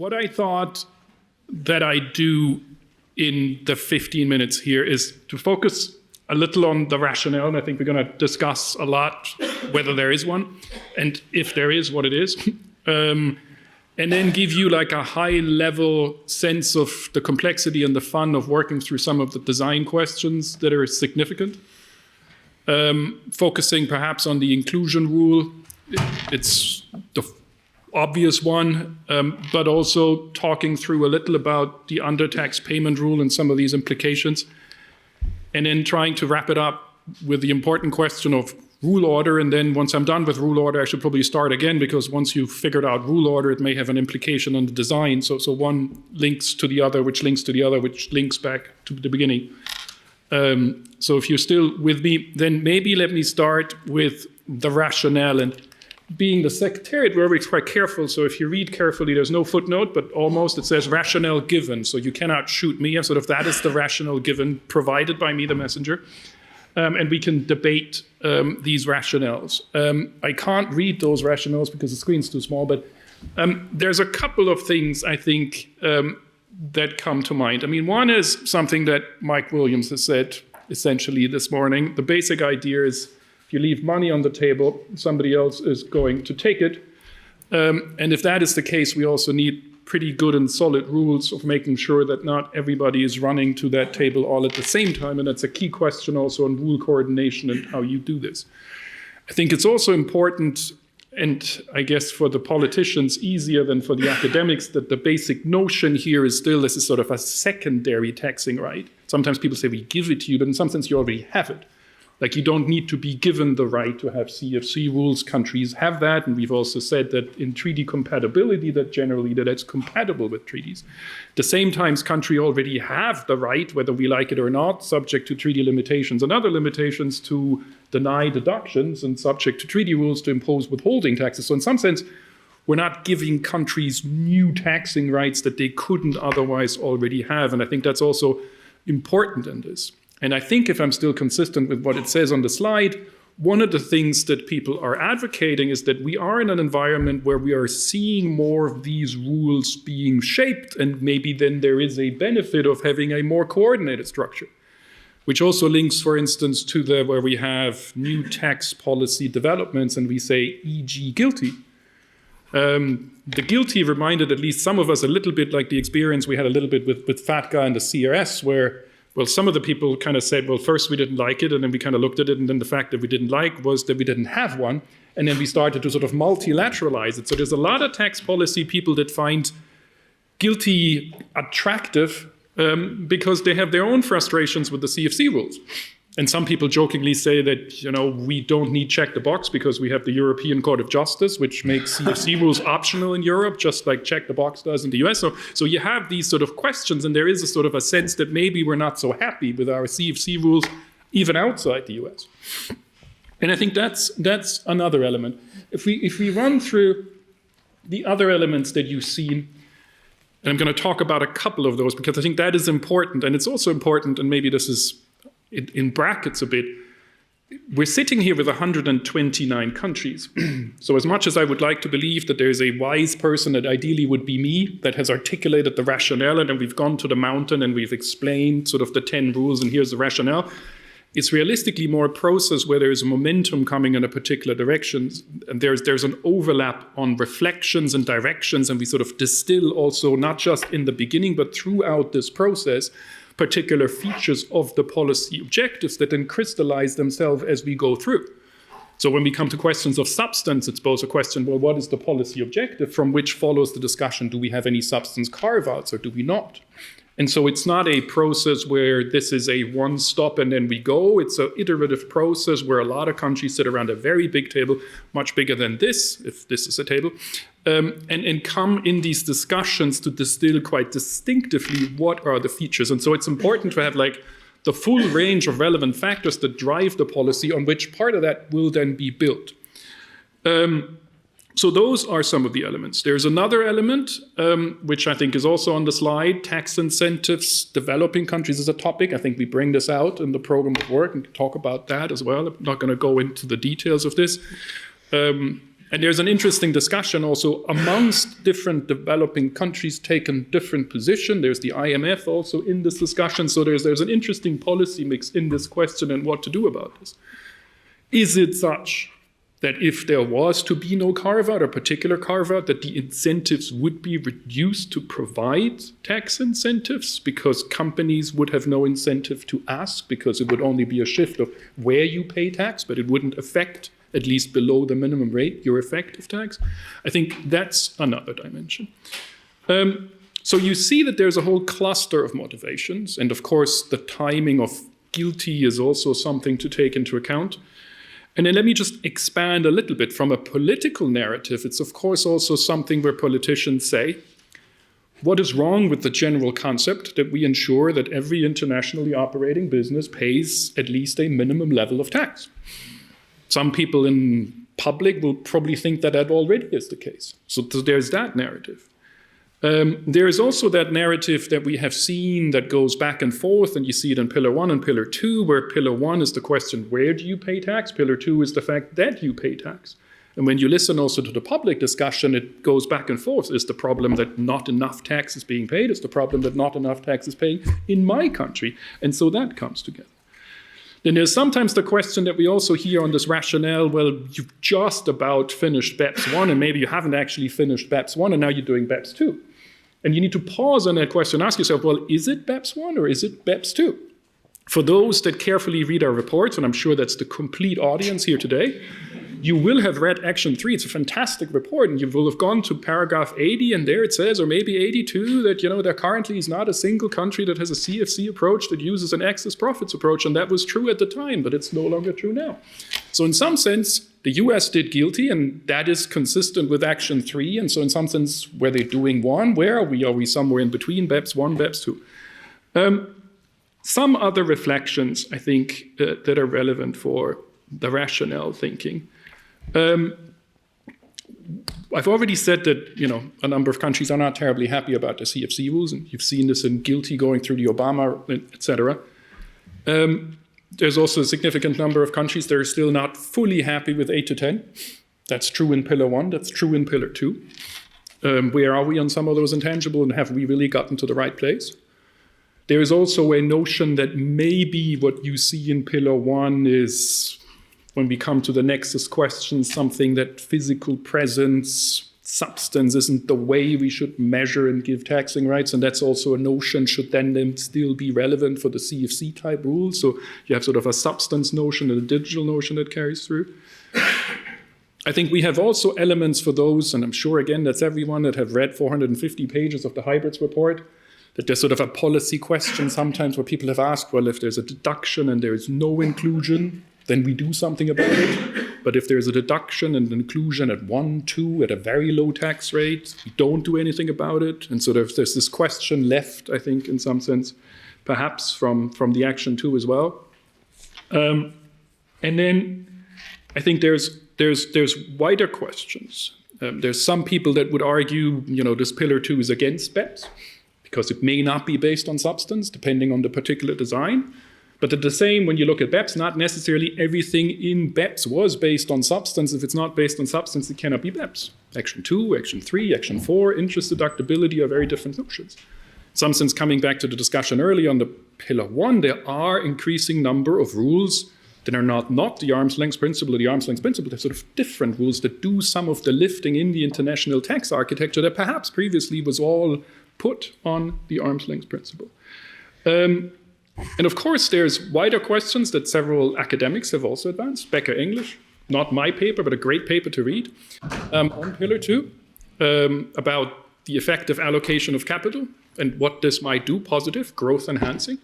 what I thought that I do in the 15 minutes here is to focus a little on the rationale, and I think we're going to discuss a lot whether there is one, and if there is, what it is. And then give you like a high-level sense of the complexity and the fun of working through some of the design questions that are significant. Focusing perhaps on the inclusion rule. It's the obvious one, but also talking through a little about the undertax payment rule and some of these implications. And then trying to wrap it up with the important question of rule order. And then once I'm done with rule order, I should probably start again, because once you've figured out rule order, it may have an implication on the design. So one links to the other, which links to the other, which links back to the beginning. So if you're still with me, then maybe let me start with the rationale. And being the secretariat, we're always quite careful. So if you read carefully, there's no footnote, but almost it says rationale given. So you cannot shoot me. Sort of that is the rationale given, provided by me, the messenger. And we can debate these rationales. I can't read those rationales because the screen's too small, but there's a couple of things I think that come to mind. I mean, one is something that Mike Williams has said essentially this morning. The basic idea is if you leave money on the table, somebody else is going to take it. And if that is the case, we also need pretty good and solid rules of making sure that not everybody is running to that table all at the same time. And that's a key question also on rule coordination and how you do this. I think it's also important, and I guess for the politicians easier than for the academics, that the basic notion here is still this is sort of a secondary taxing right. Sometimes people say we give it to you, but in some sense you already have it. Like you don't need to be given the right to have CFC rules. Countries have that, and we've also said that in treaty compatibility that generally that's compatible with treaties. At the same time, countries already have the right, whether we like it or not, subject to treaty limitations and other limitations, to deny deductions and subject to treaty rules to impose withholding taxes. So in some sense, we're not giving countries new taxing rights that they couldn't otherwise already have. And I think that's also important in this. And I think if I'm still consistent with what it says on the slide, one of the things that people are advocating is that we are in an environment where we are seeing more of these rules being shaped, and maybe then there is a benefit of having a more coordinated structure, which also links, for instance, to where we have new tax policy developments and we say, e.g. guilty. The guilty reminded at least some of us a little bit like the experience we had a little bit with FATCA and the CRS, where well, some of the people kind of said, well, first we didn't like it, and then we kind of looked at it, and then the fact that we didn't like was that we didn't have one, and then we started to sort of multilateralize it. So there's a lot of tax policy people that find guilty attractive because they have their own frustrations with the CFC rules. And some people jokingly say that, we don't need check the box because we have the European Court of Justice, which makes CFC rules optional in Europe, just like check the box does in the US. So you have these sort of questions, and there is a sort of a sense that maybe we're not so happy with our CFC rules, even outside the US. And I think that's another element. If we run through the other elements that you've seen, and I'm going to talk about a couple of those because I think that is important, and it's also important, and maybe this is in brackets a bit, we're sitting here with 129 countries. So as much as I would like to believe that there's a wise person that ideally would be me that has articulated the rationale, and then we've gone to the mountain and we've explained sort of the 10 rules and here's the rationale, it's realistically more a process where there is a momentum coming in a particular direction, and there's an overlap on reflections and directions, and we sort of distill also not just in the beginning but throughout this process particular features of the policy objectives that then crystallize themselves as we go through. So when we come to questions of substance, it's both a question, well, what is the policy objective, from which follows the discussion, do we have any substance carve-outs or do we not? And so it's not a process where this is a one stop and then we go. It's an iterative process where a lot of countries sit around a very big table, much bigger than this, if this is a table, and come in these discussions to distill quite distinctively what are the features. And so it's important to have like the full range of relevant factors that drive the policy, on which part of that will then be built. So those are some of the elements. There's another element, which I think is also on the slide, tax incentives, developing countries as a topic. I think we bring this out in the program of work and talk about that as well. I'm not going to go into the details of this. And there's an interesting discussion also amongst different developing countries taking different position. There's the IMF also in this discussion. So there's an interesting policy mix in this question and what to do about this. Is it such that if there was to be no carve-out, or particular carve-out, that the incentives would be reduced to provide tax incentives because companies would have no incentive to ask, because it would only be a shift of where you pay tax, but it wouldn't affect, at least below the minimum rate, your effective tax? I think that's another dimension. So you see that there's a whole cluster of motivations, and of course the timing of guilty is also something to take into account. And then let me just expand a little bit. From a political narrative, it's of course also something where politicians say, what is wrong with the general concept that we ensure that every internationally operating business pays at least a minimum level of tax? Some people in public will probably think that that already is the case. So there's that narrative. There is also that narrative that we have seen that goes back and forth, and you see it in Pillar 1 and Pillar 2, where Pillar 1 is the question, where do you pay tax? Pillar 2 is the fact that you pay tax. And when you listen also to the public discussion, it goes back and forth. Is the problem that not enough tax is being paid? Is the problem that not enough tax is paying in my country? And so that comes together. Then there's sometimes the question that we also hear on this rationale, well, you've just about finished BEPS 1, and maybe you haven't actually finished BEPS 1, and now you're doing BEPS 2. And you need to pause on that question and ask yourself, well, is it BEPS 1 or is it BEPS 2? For those that carefully read our reports, and I'm sure that's the complete audience here today, you will have read Action 3. It's a fantastic report, and you will have gone to paragraph 80, and there it says, or maybe 82, that there currently is not a single country that has a CFC approach that uses an excess profits approach, and that was true at the time, but it's no longer true now. So in some sense, the US did guilty, and that is consistent with Action 3, and so in some sense, were they doing one? Where are we? Are we somewhere in between BEPS 1, BEPS 2? Some other reflections, I think, that are relevant for the rationale thinking. I've already said that a number of countries are not terribly happy about the CFC rules, and you've seen this in guilty going through the Obama, etc. There's also a significant number of countries that are still not fully happy with 8 to 10. That's true in Pillar 1, that's true in Pillar 2. Where are we on some of those intangible, and have we really gotten to the right place? There is also a notion that maybe what you see in Pillar 1 is, when we come to the nexus question, something that physical presence, substance isn't the way we should measure and give taxing rights, and that's also a notion should then still be relevant for the CFC type rules. So you have sort of a substance notion and a digital notion that carries through. I think we have also elements for those, and I'm sure again that's everyone that have read 450 pages of the hybrids report, that there's sort of a policy question sometimes where people have asked, well, if there's a deduction and there is no inclusion, then we do something about it. But if there's a deduction and inclusion at 1, 2, at a very low tax rate, we don't do anything about it. And so there's this question left, I think, in some sense, perhaps from the Action 2 as well. And then I think there's wider questions. There's some people that would argue, this Pillar 2 is against BEPS because it may not be based on substance, depending on the particular design. But at the same, when you look at BEPS, not necessarily everything in BEPS was based on substance. If it's not based on substance, it cannot be BEPS. Action 2, Action 3, Action 4, interest deductibility are very different notions. In some sense, coming back to the discussion earlier on the Pillar 1, there are increasing number of rules that are not the arm's length principle or the arm's length principle. They're sort of different rules that do some of the lifting in the international tax architecture that perhaps previously was all put on the arm's length principle. And of course, there's wider questions that several academics have also advanced. Becker English, not my paper, but a great paper to read, on Pillar 2, about the effective allocation of capital and what this might do, positive, growth enhancing,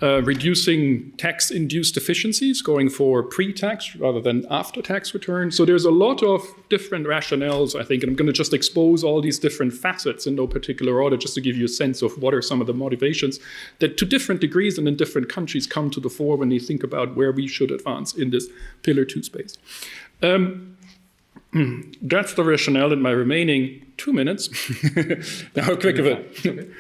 reducing tax-induced efficiencies, going for pre-tax rather than after-tax returns. So there's a lot of different rationales, I think, and I'm going to just expose all these different facets in no particular order, just to give you a sense of what are some of the motivations that to different degrees and in different countries come to the fore when they think about where we should advance in this Pillar 2 space. That's the rationale in my remaining 2 minutes. How quick of it?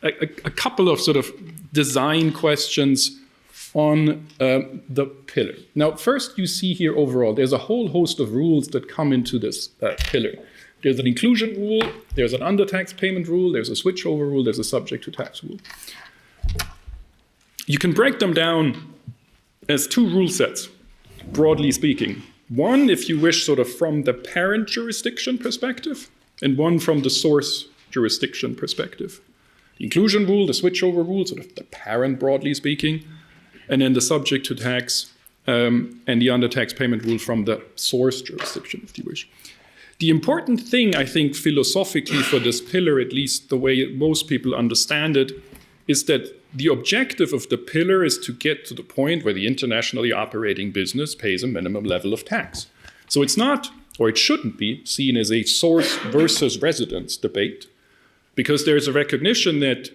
A couple of sort of design questions. on the pillar. Now, first you see here overall, there's a whole host of rules that come into this pillar. There's an inclusion rule, there's an under-tax payment rule, there's a switchover rule, there's a subject to tax rule. You can break them down as two rule sets, broadly speaking. One, if you wish, sort of from the parent jurisdiction perspective, and one from the source jurisdiction perspective. The inclusion rule, the switchover rule, sort of the parent, broadly speaking, and then the subject to tax and the under-tax payment rule from the source jurisdiction, if you wish. The important thing, I think, philosophically for this pillar, at least the way most people understand it, is that the objective of the pillar is to get to the point where the internationally operating business pays a minimum level of tax. So it's not, or it shouldn't be, seen as a source versus residence debate, because there's a recognition that,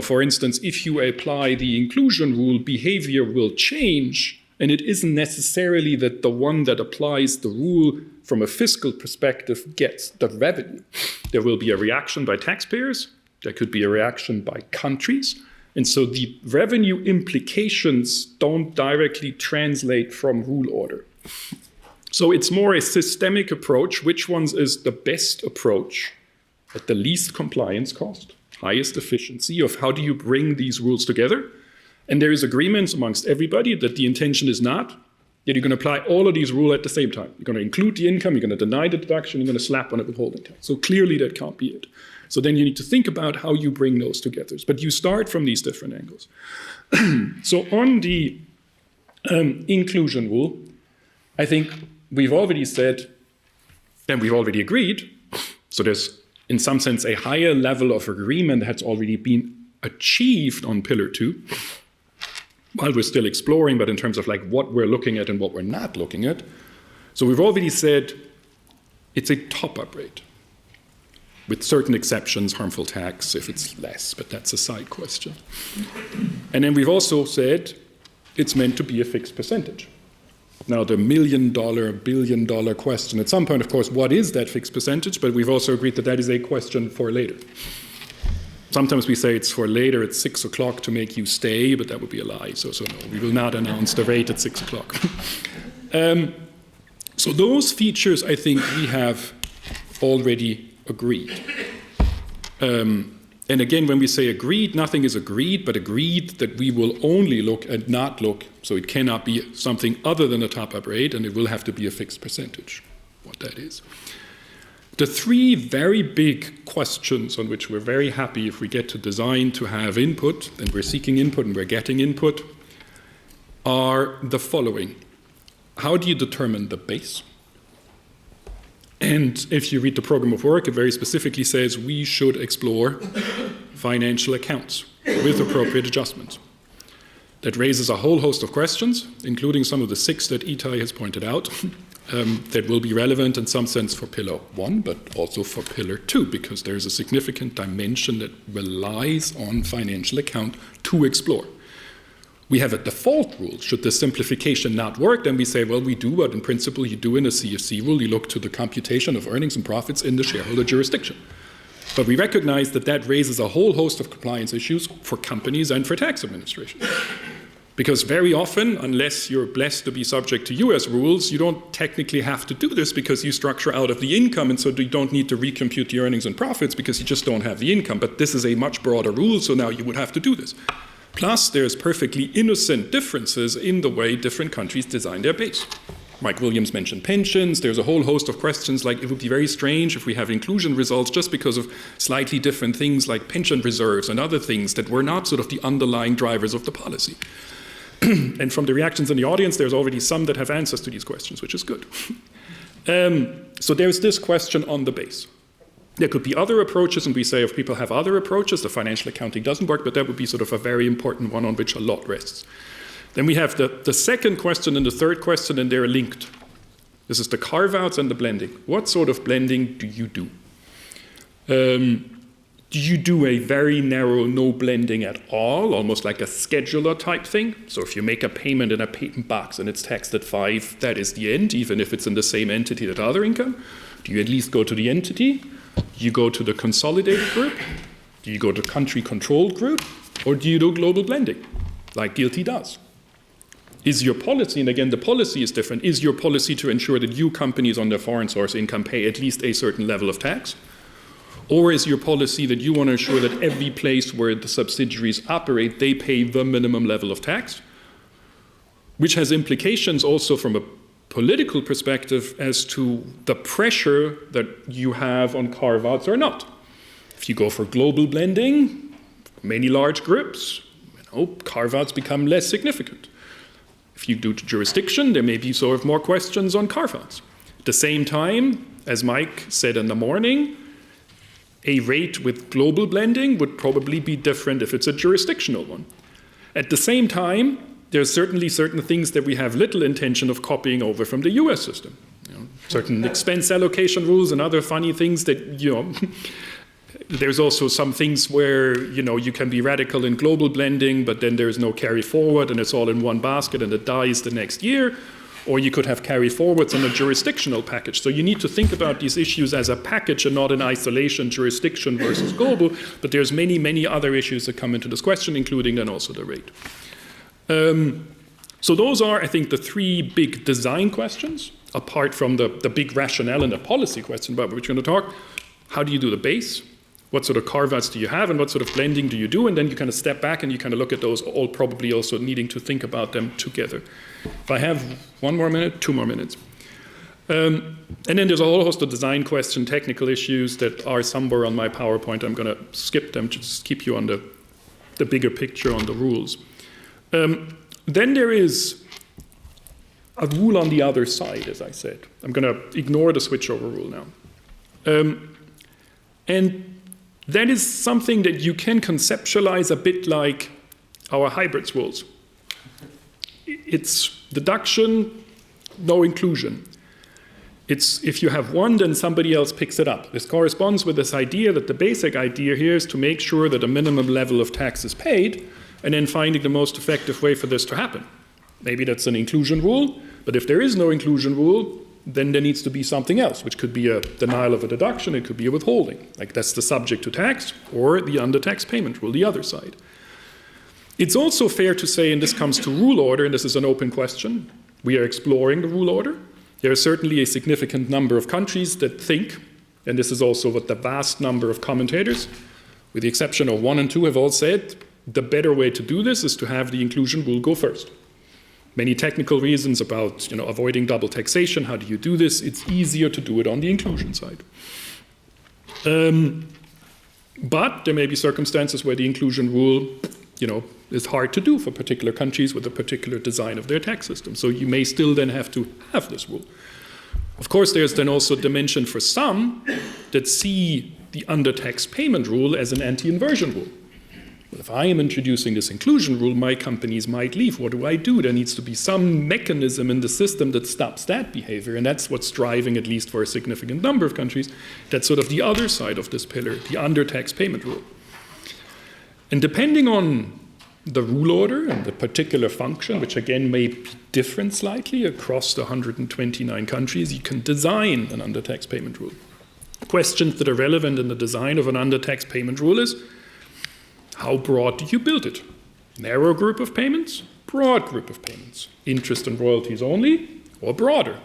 for instance, if you apply the inclusion rule, behavior will change, and it isn't necessarily that the one that applies the rule from a fiscal perspective gets the revenue. There will be a reaction by taxpayers, there could be a reaction by countries, and so the revenue implications don't directly translate from rule order. So it's more a systemic approach. Which ones is the best approach at the least compliance cost, highest efficiency of how do you bring these rules together? And there is agreement amongst everybody that the intention is not that you're going to apply all of these rules at the same time. You're going to include the income, you're going to deny the deduction, you're going to slap on it withholding tax. So clearly that can't be it. So then you need to think about how you bring those together. But you start from these different angles. So on the inclusion rule, I think we've already said, and we've already agreed, so there's in some sense a higher level of agreement that's already been achieved on Pillar 2, while we're still exploring, but in terms of like what we're looking at and what we're not looking at. So we've already said it's a top-up rate, with certain exceptions, harmful tax if it's less, but that's a side question. And then we've also said it's meant to be a fixed percentage. Now, the $1 billion question, at some point, of course, what is that fixed percentage? But we've also agreed that that is a question for later. Sometimes we say it's for later at 6 o'clock to make you stay, but that would be a lie. So no, we will not announce the rate at 6 o'clock. So those features, I think, we have already agreed. And again, when we say agreed, nothing is agreed, but agreed that we will only look and not look, so it cannot be something other than a top-up rate, and it will have to be a fixed percentage, what that is. The three very big questions on which we're very happy if we get to design to have input, and we're seeking input and we're getting input, are the following. How do you determine the base? And if you read the program of work, it very specifically says we should explore financial accounts with appropriate adjustments. That raises a whole host of questions, including some of the 6 that Itai has pointed out, that will be relevant in some sense for Pillar 1, but also for Pillar 2, because there's a significant dimension that relies on financial account to explore. We have a default rule. Should the simplification not work, then we say, well, we do what in principle you do in a CFC rule. You look to the computation of earnings and profits in the shareholder jurisdiction. But we recognize that that raises a whole host of compliance issues for companies and for tax administration. Because very often, unless you're blessed to be subject to US rules, you don't technically have to do this because you structure out of the income, and so you don't need to recompute the earnings and profits because you just don't have the income. But this is a much broader rule, so now you would have to do this. Plus, there's perfectly innocent differences in the way different countries design their base. Mike Williams mentioned pensions. There's a whole host of questions like it would be very strange if we have inclusion results just because of slightly different things like pension reserves and other things that were not sort of the underlying drivers of the policy. And from the reactions in the audience, there's already some that have answers to these questions, which is good. So there's this question on the base. There could be other approaches, and we say if people have other approaches, the financial accounting doesn't work, but that would be sort of a very important one on which a lot rests. Then we have the second question and the third question, and they're linked. This is the carve-outs and the blending. What sort of blending do you do? Do you do a very narrow no blending at all, almost like a scheduler type thing? So if you make a payment in a patent box and it's taxed at 5, that is the end, even if it's in the same entity that other income? Do you at least go to the entity? Do you go to the consolidated group? Do you go to country controlled group? Or do you do global blending, like DLT does? Is your policy, and again the policy is different, is your policy to ensure that you companies on their foreign source income pay at least a certain level of tax? Or is your policy that you want to ensure that every place where the subsidiaries operate, they pay the minimum level of tax? Which has implications also from a political perspective as to the pressure that you have on carve-outs or not. If you go for global blending, many large groups, carve-outs become less significant. If you do jurisdiction, there may be sort of more questions on carve-outs. At the same time, as Mike said in the morning, a rate with global blending would probably be different if it's a jurisdictional one. At the same time, there's certainly certain things that we have little intention of copying over from the US system. Certain expense allocation rules and other funny things that, there's also some things where, you can be radical in global blending, but then there's no carry forward and it's all in one basket and it dies the next year. Or you could have carry forwards in a jurisdictional package. So you need to think about these issues as a package and not in isolation, jurisdiction versus global. But there's many, many other issues that come into this question, including then also the rate. So those are, I think, the three big design questions, apart from the big rationale and the policy question about which we're going to talk. How do you do the base? What sort of carve-outs do you have, and what sort of blending do you do? And then you kind of step back and you kind of look at those, all probably also needing to think about them together. If I have 1 more minute, 2 more minutes. And then there's a whole host of design question, technical issues that are somewhere on my PowerPoint. I'm going to skip them to just keep you on the bigger picture on the rules. Then there is a rule on the other side, as I said. I'm going to ignore the switchover rule now. And that is something that you can conceptualize a bit like our hybrids rules. It's deduction, no inclusion. It's if you have one, then somebody else picks it up. This corresponds with this idea that the basic idea here is to make sure that a minimum level of tax is paid, and then finding the most effective way for this to happen. Maybe that's an inclusion rule, but if there is no inclusion rule, then there needs to be something else, which could be a denial of a deduction, it could be a withholding. Like that's the subject to tax, or the undertax payment rule, the other side. It's also fair to say, and this comes to rule order, and this is an open question, we are exploring the rule order. There are certainly a significant number of countries that think, and this is also what the vast number of commentators, with the exception of 1 and 2, have all said, the better way to do this is to have the inclusion rule go first. Many technical reasons about avoiding double taxation. How do you do this? It's easier to do it on the inclusion side. But there may be circumstances where the inclusion rule is hard to do for particular countries with a particular design of their tax system. So you may still then have to have this rule. Of course, there's then also a dimension for some that see the undertax payment rule as an anti-inversion rule. Well, if I am introducing this inclusion rule, my companies might leave. What do? There needs to be some mechanism in the system that stops that behavior, and that's what's driving, at least for a significant number of countries, that's sort of the other side of this pillar, the undertax payment rule. And depending on the rule order and the particular function, which again may be different slightly across the 129 countries, you can design an undertax payment rule. Questions that are relevant in the design of an undertax payment rule is, how broad do you build it? Narrow group of payments, broad group of payments, interest and royalties only, or broader?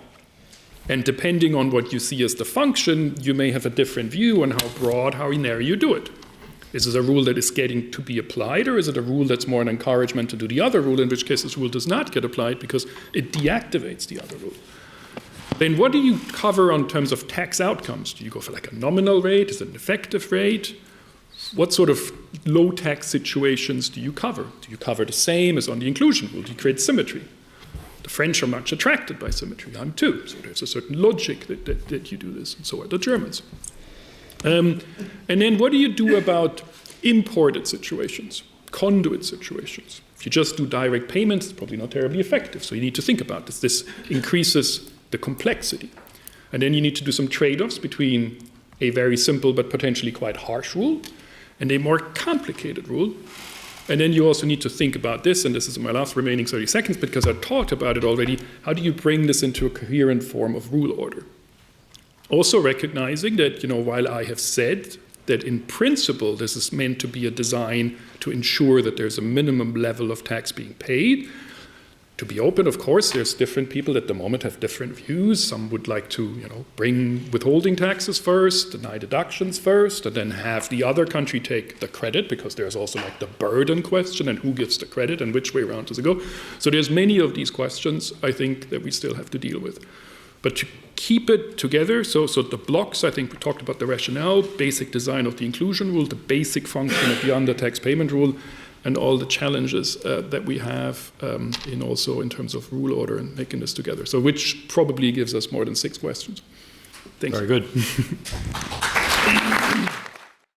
And depending on what you see as the function, you may have a different view on how broad, how narrow you do it. Is it a rule that is getting to be applied, or is it a rule that's more an encouragement to do the other rule, in which case this rule does not get applied because it deactivates the other rule? Then what do you cover on terms of tax outcomes? Do you go for like a nominal rate? Is it an effective rate? What sort of low tax situations do you cover? Do you cover the same as on the inclusion rule? Do you create symmetry? The French are much attracted by symmetry. I'm too. So there's a certain logic that you do this, and so are the Germans. And then what do you do about imported situations, conduit situations? If you just do direct payments, it's probably not terribly effective. So you need to think about this. This increases the complexity. And then you need to do some trade-offs between a very simple but potentially quite harsh rule and a more complicated rule. And then you also need to think about this, and this is my last remaining 30 seconds because I talked about it already. How do you bring this into a coherent form of rule order? Also recognizing that, while I have said that in principle this is meant to be a design to ensure that there's a minimum level of tax being paid, to be open, of course, there's different people at the moment have different views. Some would like to, bring withholding taxes first, deny deductions first, and then have the other country take the credit, because there's also like the burden question and who gets the credit and which way around does it go. So there's many of these questions, I think, that we still have to deal with. But to keep it together, so the blocks, I think we talked about the rationale, basic design of the inclusion rule, the basic function of the under-tax payment rule, and all the challenges that we have in terms of rule order and making this together. So which probably gives us more than 6 questions. Thanks. Very good.